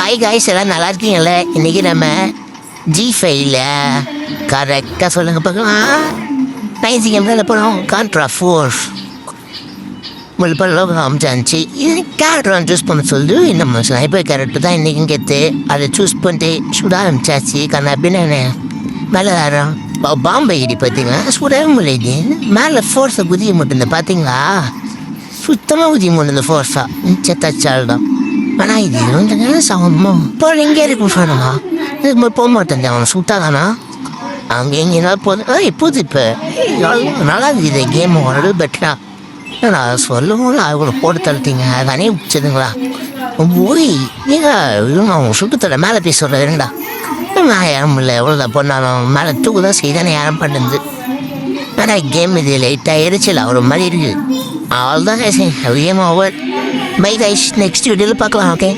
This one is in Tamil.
ஹாய் காய்ஸ், எல்லாம் நல்லா இருக்கீங்களே? இன்றைக்கி நம்ம G5ல கரெக்டாக சொல்லுங்கள் பார்க்கலாம். 9 CM போகிறோம். கான்ட்ரா ஃபோர்ஸ் முழுப்பெல்லாம் காமிச்சாச்சு. இது கேரக்டர் சூஸ் பண்ண சொல்லி நம்ம ஸ்னைப்பர் கேரக்டர் தான் இன்றைக்கும் கெத்து. அதை சூஸ் பண்ணிட்டு சுட ஆரம்பிச்சாச்சு. அப்படின்னு மேலே வரோம். பாம்பை இடி பார்த்தீங்களா? சுடவே முடியுது. மேலே ஃபோர்ஸை குதிக்க மாட்டேன் பார்த்தீங்களா? சுத்தமாக குதிக்க மாட்டேன் ஃபோர்ஸாக செத்தாச்சால் தான். ஆனால் இது வந்து சமமா இப்போ இங்கே இருக்கு சொல்லணுமா? இது மாதிரி போக மாட்டேன். அவனை சுட்டாதானா அங்கே எங்கே போகுது போகுது. இப்போ நல்லா இருக்குது கேம் ஓரளவு பெட்டரா. நான் சொல்லவும் அவங்கள போட்டு தள்ளிட்டீங்க. தானே பிடிச்சதுங்களா? போய் நீங்கள் அவங்க சுட்டுத்தர மேலே பேச சொல்கிறேன்டா. நான் யாரும் இல்லை எவ்வளோதான் பொண்ணாலும் மேலே தூக்கு தான் செய்தானே யாரும் பண்ணுது. ஆனால் கேம் இது லைட்டாக எரிச்சல் ஒரு மாதிரி இருக்குது. அவ்வளோதான் game over. Bye guys, next வீடியோவில் பார்க்கலாம். ஓகே.